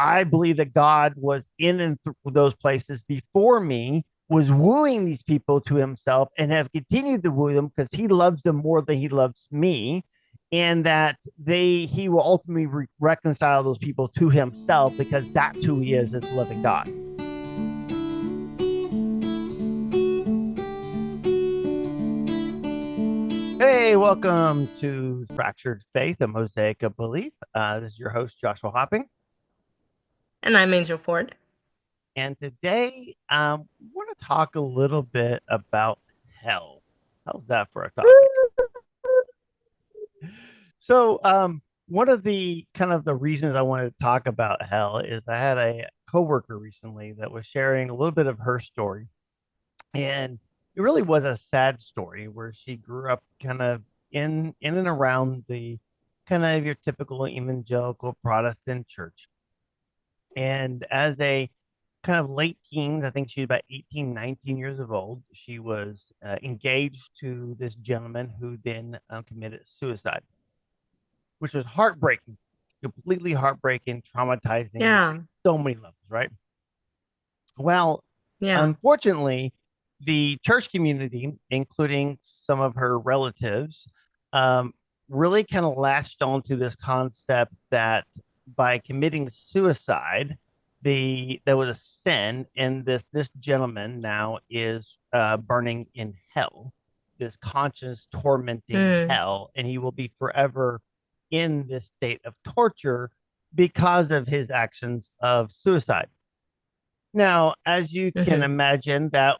I believe that God was in and through those places before me, was wooing these people to himself, and have continued to woo them because he loves them more than he loves me. And that he will ultimately reconcile those people to himself because that's who he is as a loving God. Hey, welcome to Fractured Faith, a Mosaic of Belief. This is your host, Joshua Hopping. And I'm Angel Ford. And today, we want to talk a little bit about hell. How's that for a topic? So, one of the kind of the reasons I wanted to talk about hell is I had a coworker recently that was sharing a little bit of her story. And it really was a sad story where she grew up kind of in and around the kind of your typical evangelical Protestant church. And as a kind of late teens, I think she was about 18, 19 years of old, she was engaged to this gentleman who then committed suicide, which was heartbreaking, completely heartbreaking, traumatizing on Yeah, so many levels, right? Well, yeah. unfortunately, the church community, including some of her relatives, um, really kind of latched onto this concept that by committing suicide, there was a sin, and this gentleman now is burning in hell, this conscious tormenting Mm, hell, and he will be forever in this state of torture because of his actions of suicide. Now, as you can hmm. imagine, that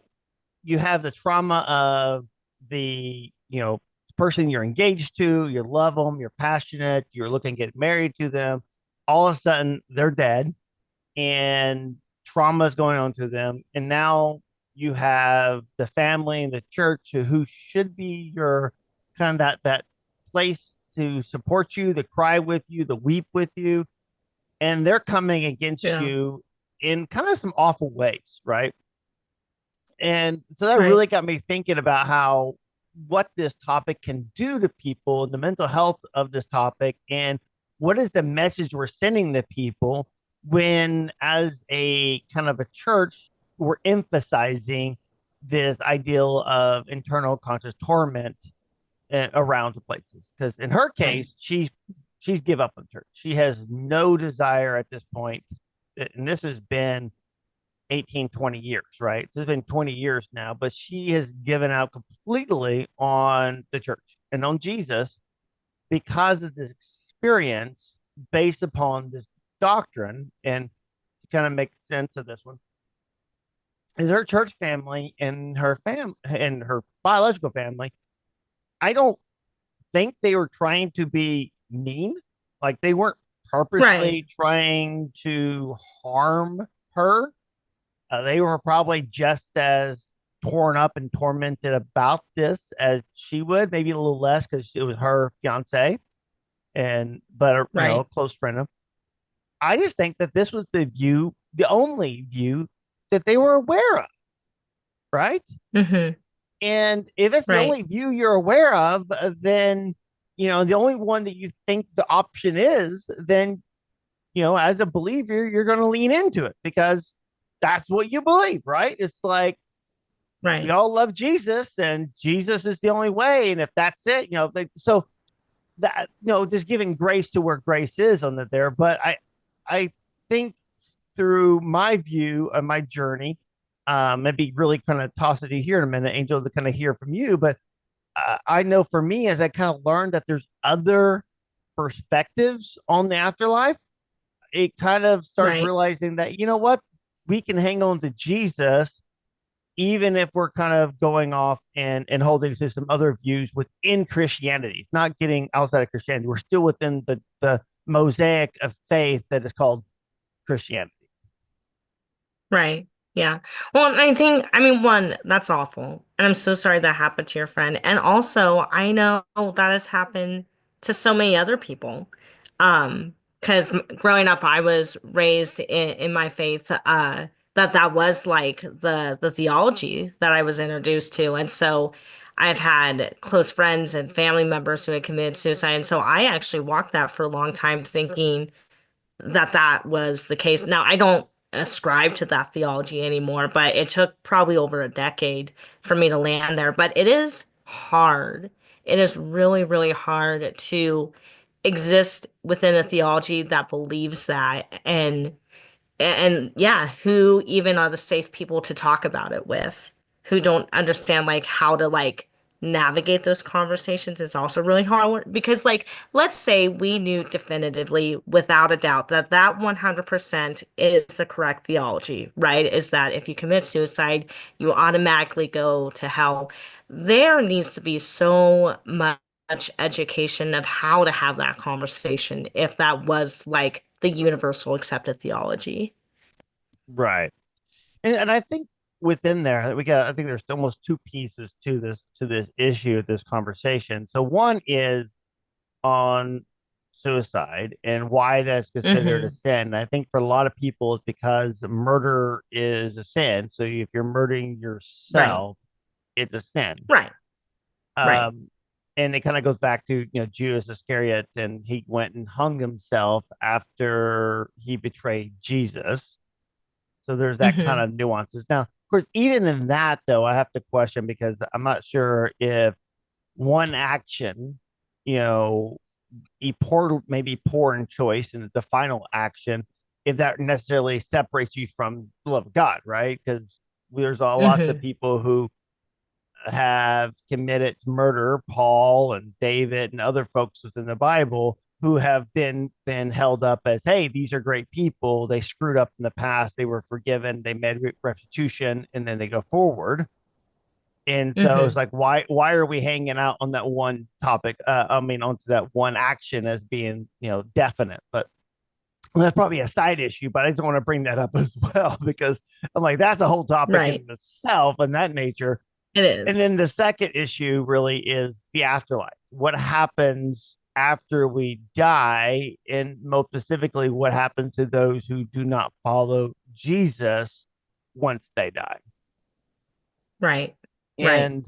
you have the trauma of the, person you're engaged to, you love them, you're passionate, you're looking to get married to them. All of a sudden, they're dead, and trauma is going on to them. And now you have the family and the church who should be your kind of that place to support you, to cry with you, to weep with you, and they're coming against Yeah, you in kind of some awful ways, right? And so that right. really got me thinking about how what this topic can do to people, the mental health of this topic, and what is the message we're sending to people when, as a kind of a church, we're emphasizing this ideal of internal conscious torment around the places. Because in her Right. case, she's give up on church. She has no desire at this point, and this has been 18, 20 years, right? So it's been 20 years now, but she has given out completely on the church and on Jesus because of this experience based upon this doctrine. And to kind of make sense of this one, is her church family and her biological family. I don't think they were trying to be mean. Like, they weren't Right. purposely trying to harm her. They were probably just as torn up and tormented about this as she would, maybe a little less because it was her fiance and but a Right. close friend of. I just think that this was the only view that they were aware of, right? Hmm. And if it's the Right. only view you're aware of, then the only one that you think the option is, then as a believer, you're going to lean into it because that's what you believe, right? It's like we Right. all love Jesus, and Jesus is the only way. And if that's it, so that just giving grace to where grace is on that there. But I think through my view of my journey, maybe really kind of toss it to you here in a minute, Angel, to kind of hear from you. But I know for me, as I kind of learned that there's other perspectives on the afterlife, it kind of starts Right. realizing that, what, we can hang on to Jesus even if we're kind of going off and holding to some other views within Christianity. It's not getting outside of Christianity. We're still within the mosaic of faith that is called Christianity. Right. Yeah. Well, and I mean, one, that's awful. And I'm so sorry that happened to your friend. And also, I know that has happened to so many other people. Because growing up, I was raised in my faith, that was like the theology that I was introduced to. And so I've had close friends and family members who had committed suicide. And so I actually walked that for a long time thinking that was the case. Now, I don't ascribe to that theology anymore, but it took probably over a decade for me to land there. But it is hard. It is really, really hard to exist within a theology that believes that. And yeah, who even are the safe people to talk about it with, who don't understand like how to like navigate those conversations is also really hard because like let's say we knew definitively without a doubt that that 100% is the correct theology, right? Is that if you commit suicide, you automatically go to hell. There needs to be so much education of how to have that conversation if that was like the universal accepted theology. Right. And I think within there we got I think there's almost two pieces to this issue, this conversation. So one is on suicide and why that's considered a Hmm. sin. And I think for a lot of people it's because murder is a sin. So if you're murdering Right. yourself, it's a sin. Right. Right. Um and it kind of goes back to Judas Iscariot, and he went and hung himself after he betrayed Jesus. So there's that kind Hmm. of nuances. Now, of course, even in that though, I have to question because I'm not sure if one action, you know, maybe poor in choice, and it's the final action, if that necessarily separates you from the love of God, right? Because there's a lots of Hmm. people who have committed murder, Paul and David and other folks within the Bible who have been held up as, hey, these are great people. They screwed up in the past. They were forgiven. They made restitution, and then they go forward. And so it's Hmm. like, why are we hanging out on that one topic? I mean, onto that one action as being definite. But that's probably a side issue. But I just want to bring that up as well because I'm like, that's a whole topic in Right. itself and that nature. It And is. then the second issue really is the afterlife. What happens after we die, and most specifically, what happens to those who do not follow Jesus once they die? Right. Right. And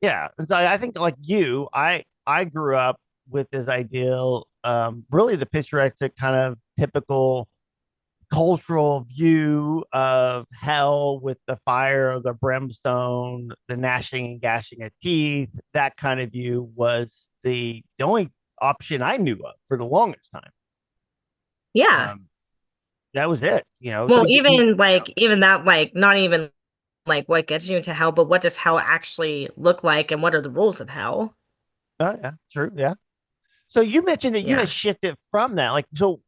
yeah, and so I think like you, I grew up with this ideal, really the picturesque kind of typical cultural view of hell with the fire, the brimstone, the gnashing and gashing of teeth. That kind of view was the only option I knew of for the longest time. Yeah. Um, that was it. I Well, mean, even like even that like not even like what gets you into hell, but what does hell actually look like and what are the rules of hell? yeah, true, yeah. So you mentioned that you had Yeah. shifted from that. Like, so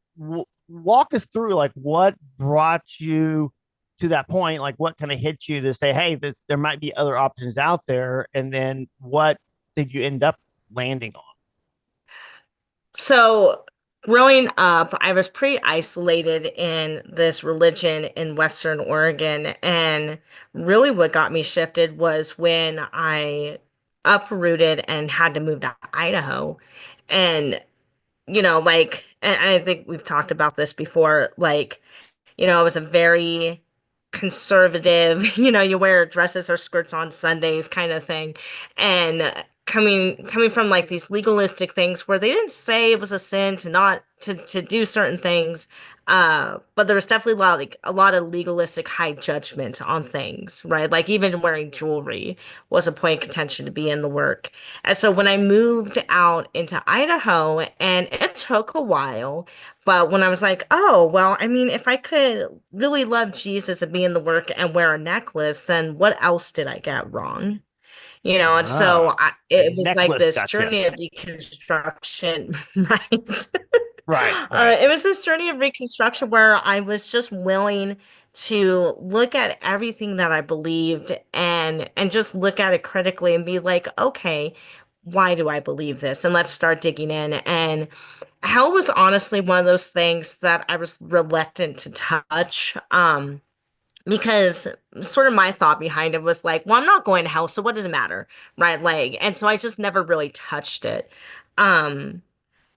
walk us through like what brought you to that point. Like, what kind of hit you to say, "Hey, there might be other options out there," and then what did you end up landing on? So, growing up, I was pretty isolated in this religion in Western Oregon. And really, what got me shifted was when I uprooted and had to move to Idaho. And, like, and I think we've talked about this before, like, it was a very conservative, you wear dresses or skirts on Sundays kind of thing. And coming from like these legalistic things where they didn't say it was a sin to not to do certain things, but there was definitely a lot of legalistic high judgment on things, right? Like even wearing jewelry was a point of contention to be in the work. And so when I moved out into Idaho, and it took a while, but when I was like, oh, well, I mean, if I could really love Jesus and be in the work and wear a necklace, then what else did I get wrong? And Ah, so the it was like necklace this gotcha. journey of reconstruction, right? Right, right. It was this journey of reconstruction where I was just willing to look at everything that I believed and just look at it critically and be like, okay, why do I believe this? And let's start digging in. And hell was honestly one of those things that I was reluctant to touch. Because sort of my thought behind it was like, well, I'm not going to hell, so what does it matter? Right? Like, and so I just never really touched it. Um,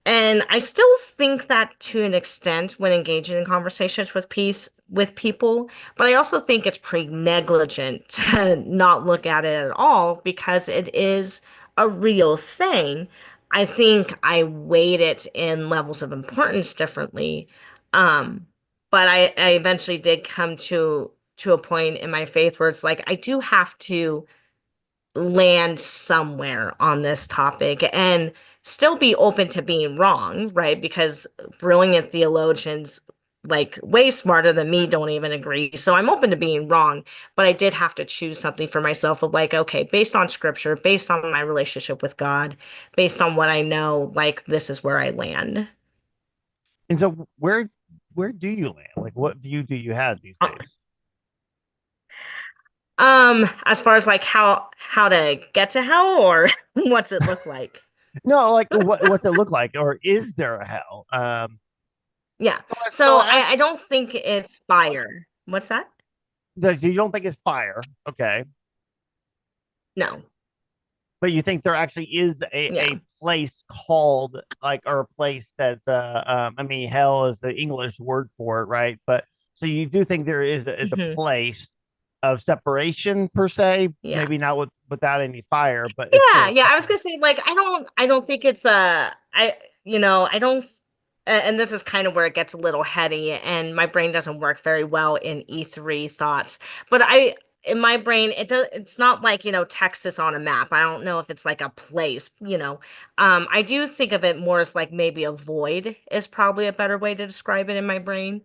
and I still think that to an extent when engaging in conversations with people, but I also think it's pretty negligent to not look at it at all because it is a real thing. I think I weighed it in levels of importance differently. Um, but I eventually did come to a point in my faith where it's like I do have to land somewhere on this topic and still be open to being wrong, right? Because brilliant theologians, like way smarter than me, don't even agree. So I'm open to being wrong, but I did have to choose something for myself of like, okay, based on scripture, based on my relationship with God, based on what I know, like this is where I land. And so where do you land? Like what view do you have these days? As far as like how to get to hell or what's it look like? No, like what's it look like, or is there a hell? Yeah. So So I asked, I don't think it's fire. What's that? you don't think it's fire, okay? No. But you think there actually is Yeah. a place called like, or a place that's I mean, hell is the English word for it, right? But so you do think there is a Hmm. place of separation per se, Yeah. maybe not without any fire, but it's Yeah, still yeah. I was separate. gonna say, like, I don't think it's I don't, and this is kind of where it gets a little heady, and my brain doesn't work very well in E3 thoughts. But in my brain, it's not like, Texas on a map. I don't know if it's like a place. I do think of it more as like maybe a void is probably a better way to describe it in my brain.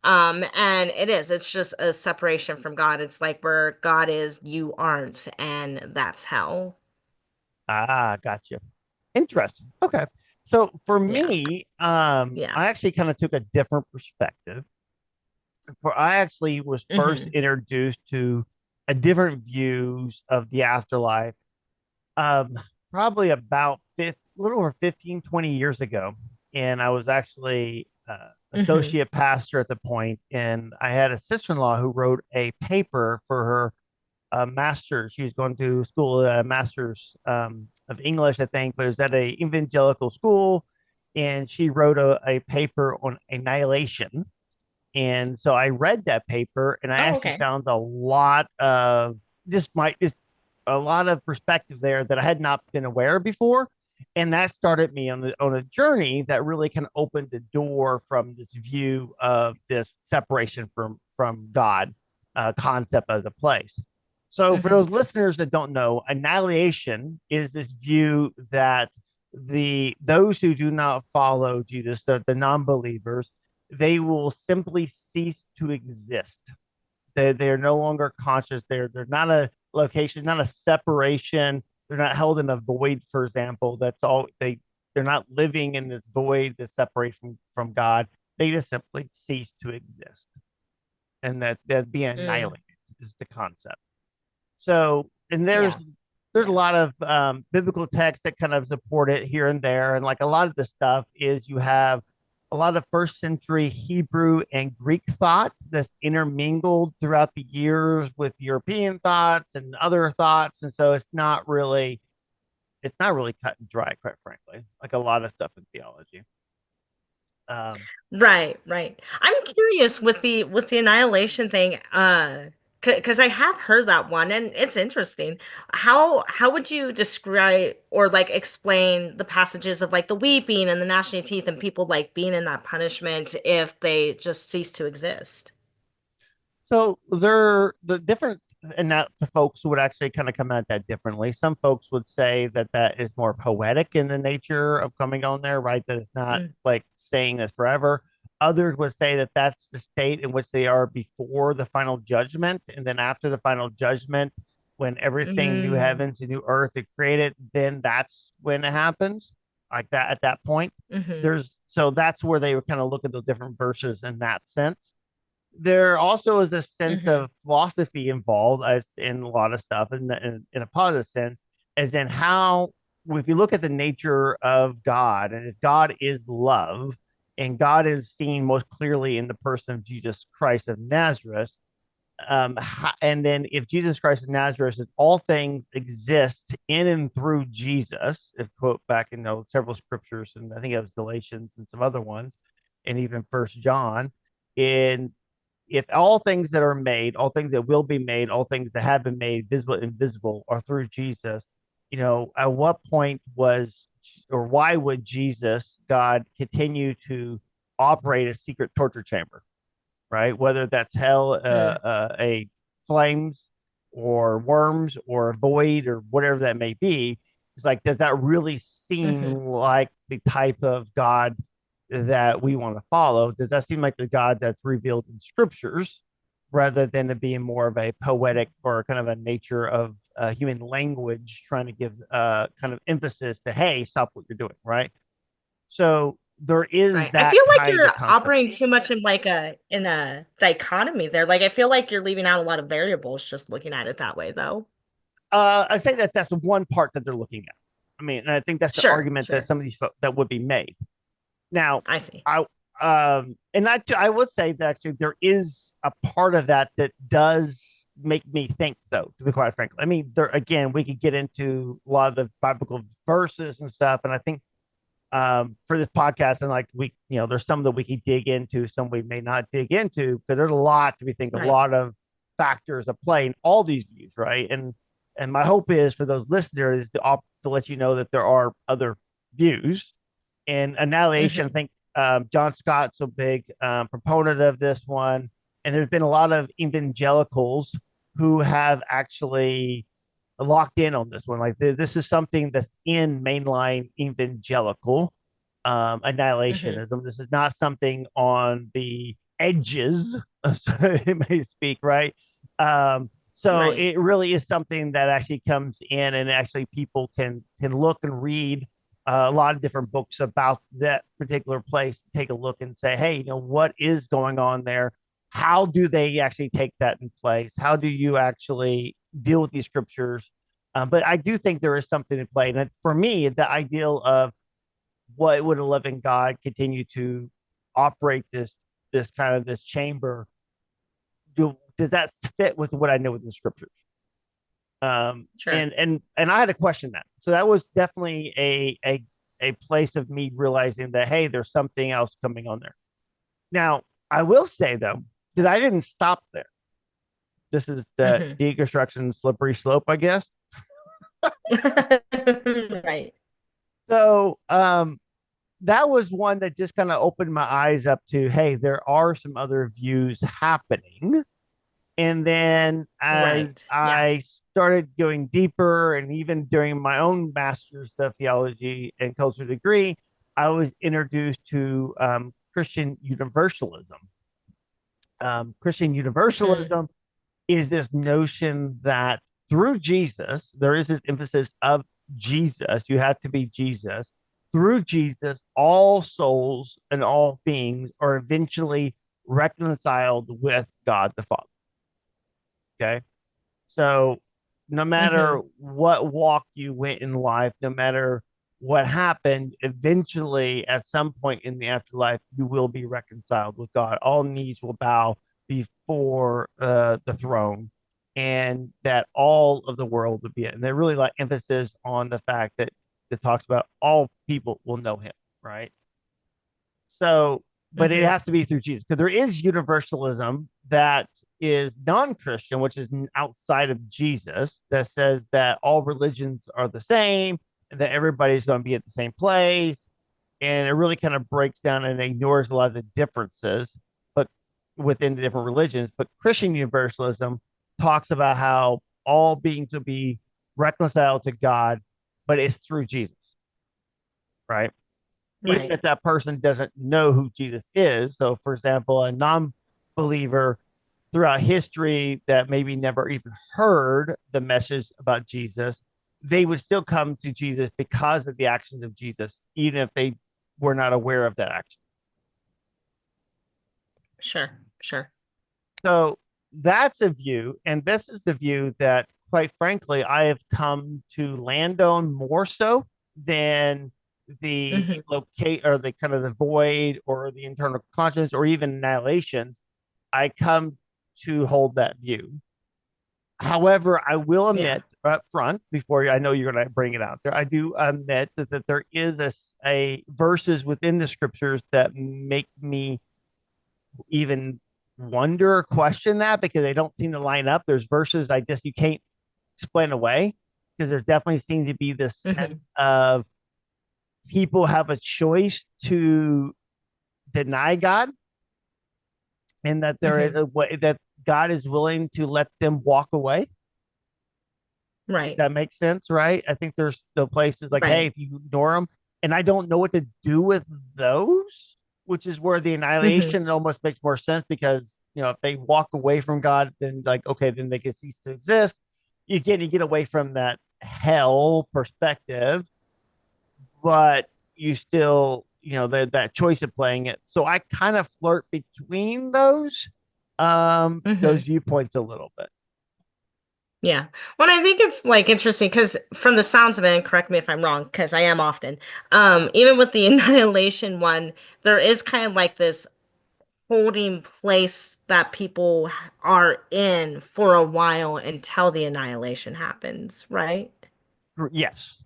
And it's just a separation from God. It's like where God is, you aren't, and that's hell. Ah, gotcha. Interesting. Okay. So for Yeah. me, Yeah. I actually kind of took a different perspective. For I actually was first Hmm. introduced to a different views of the afterlife, um, probably about little over 15, 20 years ago. And I was actually Hmm. associate pastor at the point, and I had a sister-in-law who wrote a paper for her master's. She was going to school, master's of English, I think, but it was at a evangelical school, and she wrote a paper on annihilation. And so I read that paper, and I Oh, actually okay. found a lot of just a lot of perspective there that I had not been aware of before. And that started me on a journey that really kind of opened the door from this view of this separation from God concept as a place. So for Hmm. those listeners that don't know, annihilation is this view that those who do not follow Jesus, the non-believers, they will simply cease to exist. They're no longer conscious. They're not a location, not a separation. They're not held in a void, for example. That's all they're not living in this void, this separation from God. They just simply cease to exist. And that being Mm. annihilated is the concept. So, and Yeah. there's a Yeah. lot of biblical texts that kind of support it here and there, and like a lot of the stuff is you have a lot of first century Hebrew and Greek thoughts that's intermingled throughout the years with European thoughts and other thoughts, and so it's not really cut and dry, quite frankly, like a lot of stuff in theology. Um, Right, right. I'm curious with the annihilation thing, because I have heard that one and it's interesting. How would you describe or like explain the passages of like the weeping and the gnashing of teeth and people like being in that punishment if they just cease to exist? So they're the different, and that the folks would actually kind of come at that differently. Some folks would say that that is more poetic in the nature of coming on there, right? That it's not Mm, like staying this forever. Others would say that that's the state in which they are before the final judgment, and then after the final judgment, when everything new mm, heavens and new earth is created, then that's when it happens. Like that at that point, mm-hmm, there's so that's where they would kind of look at the different verses in that sense. There also is a sense mm-hmm, of philosophy involved as in a lot of stuff in a positive sense, as in how, if you look at the nature of God, and if God is love, and God is seen most clearly in the person of Jesus Christ of Nazareth, and then if Jesus Christ of Nazareth, if all things exist in and through Jesus, if quote back in several scriptures, and I think it was Galatians and some other ones, and even First John, in if all things that are made, all things that will be made, all things that have been made, visible and invisible, are through Jesus, at what point was or why would Jesus, God, continue to operate a secret torture chamber, right? Whether that's hell, Mm, a flames or worms or a void or whatever that may be. It's like, does that really hmm seem like the type of God that we want to follow? Does that seem like the God that's revealed in scriptures rather than it being more of a poetic or kind of a nature of human language trying to give kind of emphasis to, hey, stop what you're doing, right? So there is Right. I that feel like kind you're of concept. operating too much in like a dichotomy there. Like I feel like you're leaving out a lot of variables just looking at it that way though. I say that that's one part that they're looking at. I mean, and I think that's the Sure, argument that sure. some of these folks that would be made. Now, I see. I and I would say that actually there is a part of that that does make me think, though, to be quite frank. I mean, there again, we could get into a lot of the biblical verses and stuff, and I think for this podcast, and like there's some that we could dig into, some we may not dig into, because there's a lot to be think, a Right. lot of factors at play in all these views, right? And my hope is for those listeners to let you know that there are other views. And annihilation, I hmm think John Scott's a big proponent of this one, and there's been a lot of evangelicals who have actually locked in on this one. Like this is something that's in mainline evangelical hmm annihilationism. This is not something on the edges, it may speak, right? So Right. it really is something that actually comes in, and actually people can look and read a lot of different books about that particular place. Take a look and say, hey, what is going on there? How do they actually take that in place? How do you actually deal with these scriptures? But I do think there is something in play. And for me, the ideal of what would a living God continue to operate this kind of this chamber? Does that fit with what I know in the scriptures? Sure. And I had to question that. So that was definitely a place of me realizing that, hey, there's something else coming on there. Now, I will say though that I didn't stop there. This is the hmm deconstruction slippery slope, I guess. Right. So that was one that just kind of opened my eyes up to, hey, there are some other views happening. And then as Right. Yeah. I started going deeper, and even during my own master's of theology and culture degree, I was introduced to Christian universalism. Christian hmm universalism is this notion that through Jesus, there is this emphasis of Jesus. You have to be Jesus. Through Jesus, all souls and all beings are eventually reconciled with God the Father. Okay. So no matter hmm what walk you went in life, no matter what happened, eventually at some point in the afterlife, you will be reconciled with God. All knees will bow before the throne, and that all of the world will be it. And they really like emphasis on the fact that it talks about all people will know him, right? So, but it hmm has to be through Jesus, because there is universalism that is non-Christian, which is outside of Jesus, that says that all religions are the same and that everybody's going to be at the same place. And it really kind of breaks down and ignores a lot of the differences, but within the different religions. But Christian universalism talks about how all beings will be reconciled to God, but it's through Jesus, right? Even Right. if that person doesn't know who Jesus is. So, for example, a non believer throughout history that maybe never even heard the message about Jesus, they would still come to Jesus because of the actions of Jesus, even if they were not aware of that action. Sure. Sure. So, that's a view. And this is the view that, quite frankly, I have come to land on more so than the hmm locate or the kind of the void or the internal conscience or even annihilations. I come to hold that view. However, I will Yeah. admit up front, before I know you're going to bring it out there, I do admit that there is a verses within the scriptures that make me even wonder or question that, because they don't seem to line up. There's verses I guess you can't explain away, because there definitely seems to be this sense hmm of people have a choice to deny God, and that there is Hmm. a way that God is willing to let them walk away. If Right. that makes sense, right? I think there's still places like, hey, Right. if you ignore them, and I don't know what to do with those, which is where the Hmm. annihilation almost makes more sense because if they walk away from God, then like okay, then they can cease to exist. You get away from that hell perspective, but you still that choice of playing it. So I kind of flirt between those Hmm. viewpoints a little bit. Yeah. Well, I think it's like interesting because from the sounds of it, and correct me if I'm wrong, because I am often, even with the annihilation one, there is kind of like this holding place that people are in for a while until the annihilation happens, right? Yes.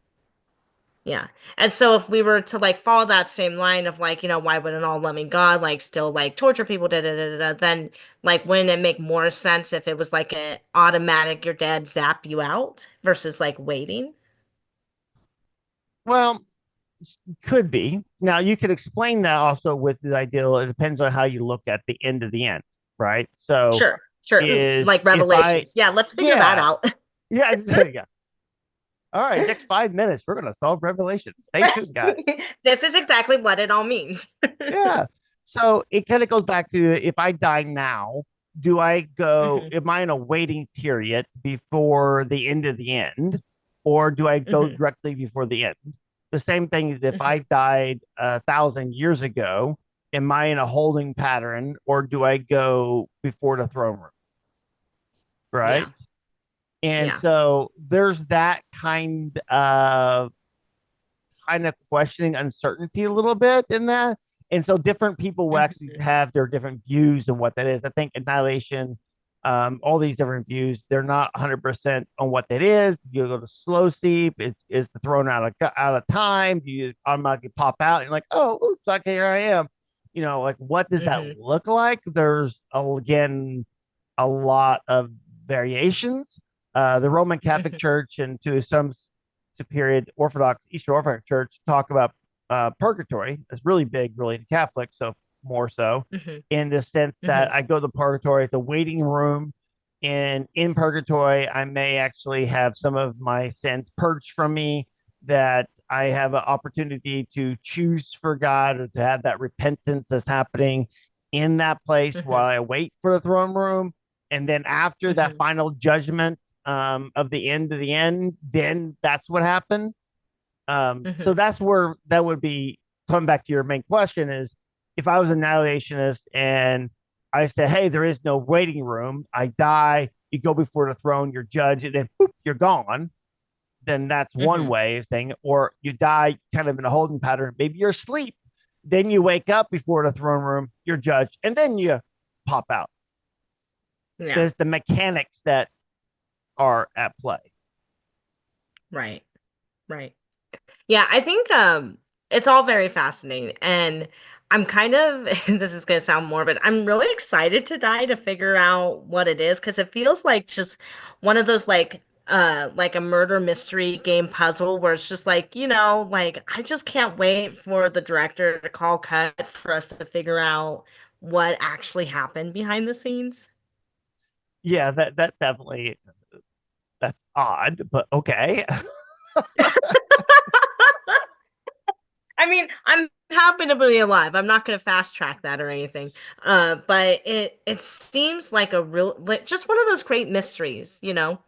Yeah. And so if we were to like follow that same line of like, why would an all-loving God like still like torture people, then like wouldn't it make more sense if it was like an automatic you're dead, zap you out versus like waiting? Well, could be. Now you could explain that also with the ideal. It depends on how you look at the end of the end, right? So Sure. Sure. is Like if I, Revelations. Yeah, let's figure that yeah, out. yeah, yeah. All right, next 5 minutes, we're gonna solve Revelation. Stay tuned, guys. This is exactly what it all means. Yeah. So it kind of goes back to if I die now, do I go, Hmm. am I in a waiting period before the end of the end, or do I go Hmm. directly before the end? The same thing is if I Hmm. died 1,000 years ago, am I in a holding pattern or do I go before the throne room? Right. Yeah. And Yeah. so there's that kind of questioning uncertainty a little bit in that. And so different people will actually Hmm. have their different views on what that is. I think annihilation, all these different views, they're not 100% on what that is. You go to slow sleep. Is the thrown out of time? Do you automatically pop out and like, oh, oops, okay, here I am. Like what does that Hmm. look like? There's again a lot of variations. The Roman Catholic Hmm. Church and to some period Orthodox Eastern Orthodox Church talk about purgatory. It's really big, really in Catholic, so more so Hmm. in the sense that Hmm. I go to purgatory, it's a waiting room, and in purgatory, I may actually have some of my sins purged from me. That I have an opportunity to choose for God or to have that repentance that's happening in that place while Hmm. I wait for the throne room. And then after that Hmm. final judgment of the end of the end, then that's what happened. So Hmm. that's where that would be coming back to your main question is if I was an annihilationist and I said, hey, there is no waiting room, I die, you go before the throne, you're judged, and then boop, you're gone. Then that's one Hmm. way of saying, or you die kind of in a holding pattern. Maybe you're asleep, then you wake up before the throne room, you're judged, and then you pop out. Yeah. There's the mechanics that are at play. Right. Right. Yeah, I think it's all very fascinating and I'm kind of this is going to sound morbid. I'm really excited to die to figure out what it is because it feels like just one of those like a murder mystery game puzzle where it's just like, like I just can't wait for the director to call cut for us to figure out what actually happened behind the scenes. Yeah, that definitely that's odd, but okay. I mean, I'm happy to be alive. I'm not going to fast track that or anything. But it seems like a real like just one of those great mysteries, you know?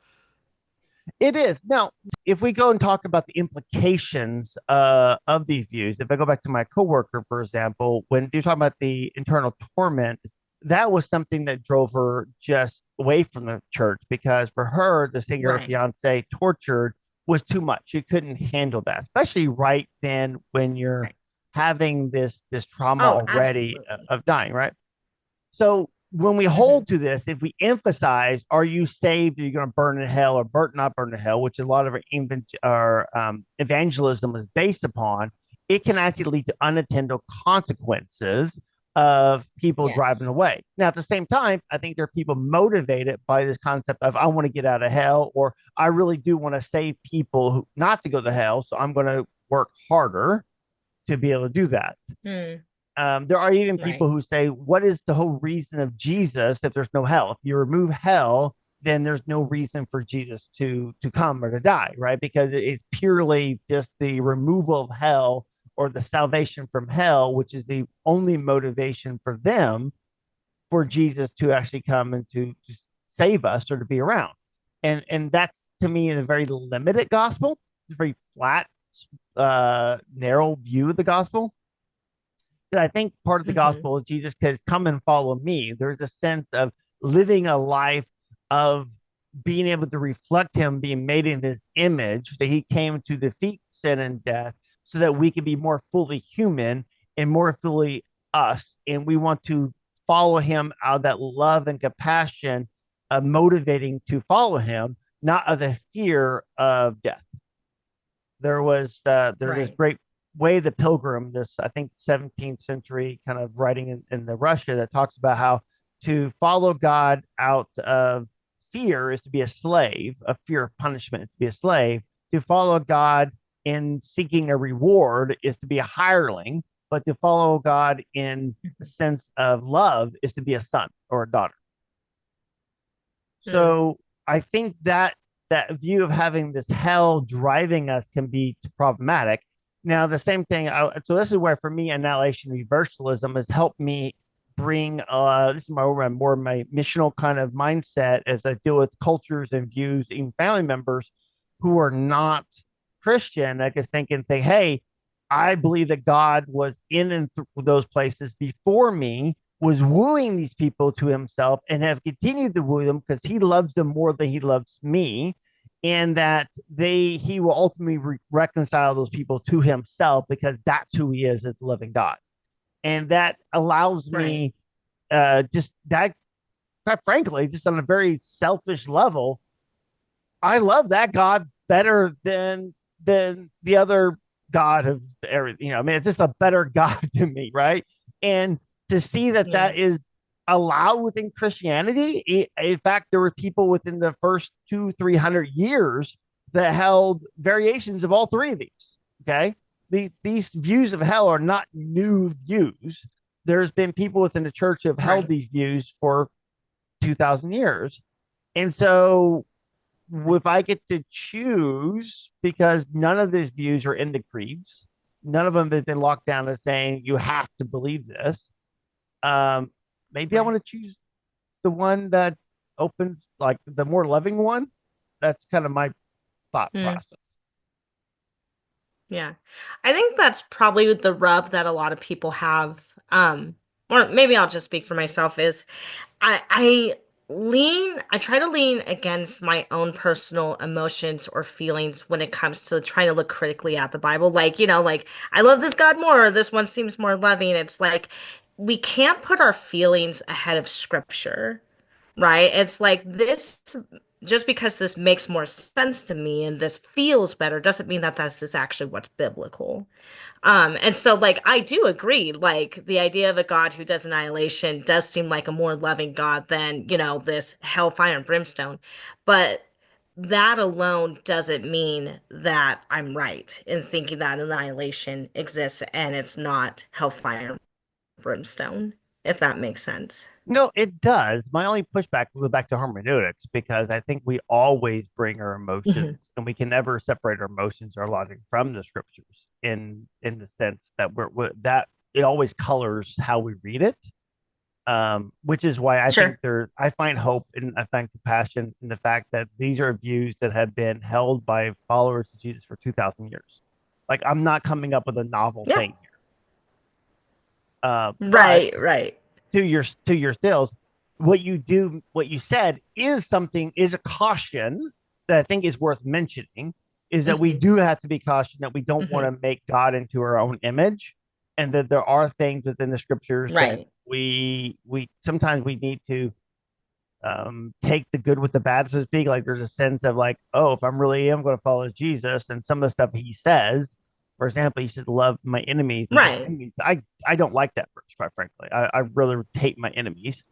It is. Now, if we go and talk about the implications of these views, if I go back to my coworker, for example, when you talk about the internal torment, that was something that drove her just away from the church because for her, the seeing her Right. fiance tortured was too much. She couldn't handle that, especially right then when you're Right. having this trauma Oh, already absolutely. of dying, right? So when we Hmm. hold to this, if we emphasize, are you saved? Are you going to burn in hell or not burn in hell, which a lot of our evangelism is based upon, it can actually lead to unattended consequences of people driving Yes. away. Now, at the same time, I think there are people motivated by this concept of I want to get out of hell, or I really do want to save people not to go to hell, so I'm going to work harder. to be able to do that. Mm, There are even right. people who say, what is the whole reason of Jesus if there's no hell? If you remove hell, then there's no reason for Jesus to come or to die, right? Because it's purely just the removal of hell or the salvation from hell, which is the only motivation for them for Jesus to actually come and to save us or to be around. And that's to me a very limited gospel. It's a very flat, narrow view of the gospel. I think part of the Hmm. gospel of Jesus says, "Come and follow me." There's a sense of living a life of being able to reflect Him, being made in His image, that He came to defeat sin and death, so that we can be more fully human and more fully us. And we want to follow Him out of that love and compassion, motivating to follow Him, not of the fear of death. There's this Right. great way the pilgrim, this I think 17th century kind of writing in the Russia, that talks about how to follow God out of fear is to be a slave, of fear of punishment is to be a slave. To follow God in seeking a reward is to be a hireling, but to follow God in the sense of love is to be a son or a daughter. Mm, So I think that that view of having this hell driving us can be problematic. Now, the same thing. So this is where, for me, annihilation universalism has helped me bring. This is more my missional kind of mindset as I deal with cultures and views, even family members who are not Christian. I just think, hey, I believe that God was in and through those places before me, was wooing these people to himself, and have continued to woo them because he loves them more than he loves me, and that he will ultimately reconcile those people to himself because that's who he is as the living God. And that allows right. me, just that, quite frankly, just on a very selfish level, I love that God better than the other God of everything. I mean, it's just a better God to me, right? And to see that Yeah. that is allowed within Christianity. In fact, there were people within the first 200-300 years that held variations of all three of these. Okay, these views of hell are not new views. There's been people within the church who have held Right. these views for 2,000 years, and so if I get to choose, because none of these views are in the creeds, none of them have been locked down as saying you have to believe this. Um, Maybe I Right. want to choose the one that opens, like the more loving one. That's kind of my thought Mm, process. yeah. I think that's probably the rub that a lot of people have. Or maybe I'll just speak for myself is I try to lean against my own personal emotions or feelings when it comes to trying to look critically at the Bible. Like, like I love this God more, or this one seems more loving. It's like we can't put our feelings ahead of scripture, right? It's like this, just because this makes more sense to me and this feels better doesn't mean that this is actually what's biblical. And so like I do agree, like the idea of a God who does annihilation does seem like a more loving God than, this hellfire and brimstone. But that alone doesn't mean that I'm right in thinking that annihilation exists and it's not hellfire and brimstone, if that makes sense. No, it does. My only pushback will go back to hermeneutics, because I think we always bring our Mhm. emotions, and we can never separate our emotions or logic from the scriptures, in the sense that we're that it always colors how we read it. Which is why I think Sure. I find hope and I find compassion in the fact that these are views that have been held by followers of Jesus for 2,000 years. Like, I'm not coming up with a novel Yeah. thing here. But Right, right. to your stills, what you said is something, is a caution that I think is worth mentioning, is that we Hmm. do have to be cautious that we don't want Hmm. to make God into our own image, and that there are things within the scriptures that Right. we sometimes we need to, take the good with the bad, so to speak. Like, there's a sense of like, oh, if I'm really am going to follow Jesus, and some of the stuff he says, for example, he says, "Love my enemies and hate my Right. enemies." I don't like that verse, quite frankly. I really hate my enemies.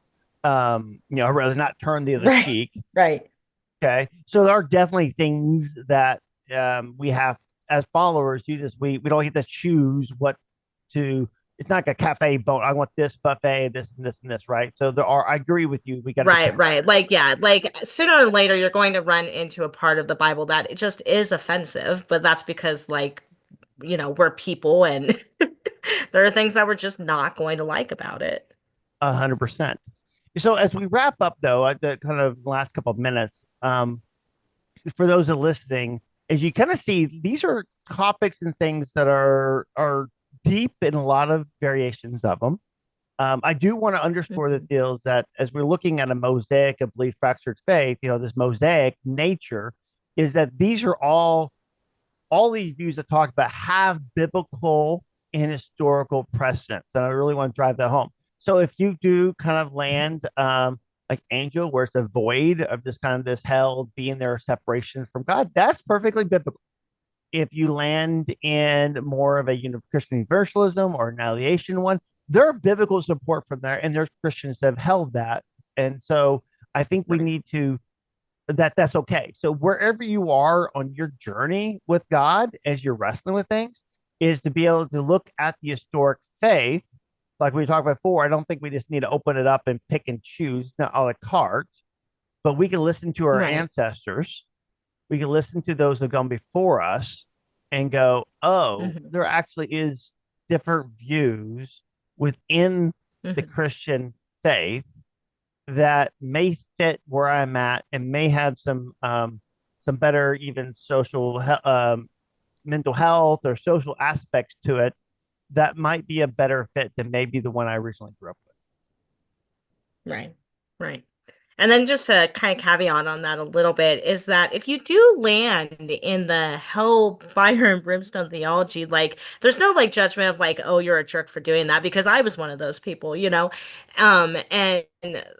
I'd rather not turn the other Right. cheek. Right. Okay, so there are definitely things that we have. as followers, Jesus, we don't get to choose what to. It's not like a cafe boat. I want this buffet, this and this and this, right? So there are. I agree with you. We got to be Right, compassionate. right. Like, yeah, like sooner or later you're going to run into a part of the Bible that it just is offensive, but that's because like, we're people and there are things that we're just not going to like about it. 100%. So as we wrap up, though, at the kind of last couple of minutes, for those that are listening, as you kind of see, these are topics and things that are deep in a lot of variations of them. I do want to underscore the Mhm. deals that as we're looking at a mosaic of belief, fractured faith, this mosaic nature is that these are all these views that talk about have biblical and historical precedents. And I really want to drive that home. So if you do kind of land like Angel, where it's a void of this kind of this hell being their separation from God, that's perfectly biblical. If you land in more of a Christian universalism or annihilation one, there are biblical support from there, and there's Christians that have held that. And so I think we Right. need to that's okay. So wherever you are on your journey with God as you're wrestling with things, is to be able to look at the historic faith, like we talked about before. I don't think we just need to open it up and pick and choose, not a la carte, but we can listen to our Right. ancestors. We can listen to those that have gone before us and go, oh, Hmm. there actually is different views within the Hmm. Christian faith that may fit where I'm at and may have some better even mental health or social aspects to it that might be a better fit than maybe the one I originally grew up with. Right. Right. And then just a kind of caveat on that a little bit is that if you do land in the hell, fire, and brimstone theology, like there's no like judgment of like, oh, you're a jerk for doing that because I was one of those people, you know? And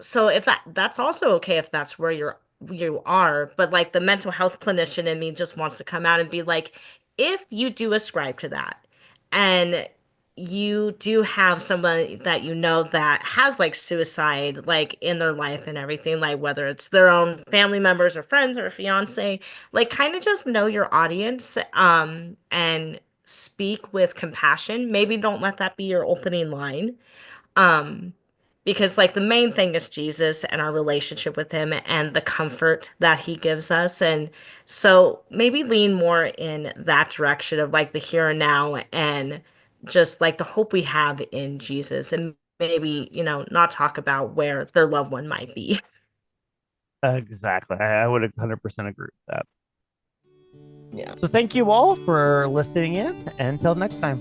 so if that's also okay if that's where you are, but like the mental health clinician in me just wants to come out and be like, if you do ascribe to that, and you do have somebody that that has like suicide like in their life and everything, like whether it's their own family members or friends or a fiance, like kind of just know your audience and speak with compassion. Maybe don't let that be your opening line. Um because like the main thing is Jesus and our relationship with him and the comfort that he gives us. And so maybe lean more in that direction of like the here and now and just like the hope we have in Jesus and maybe, not talk about where their loved one might be. Exactly. I would 100% agree with that. Yeah. So thank you all for listening in. And until next time.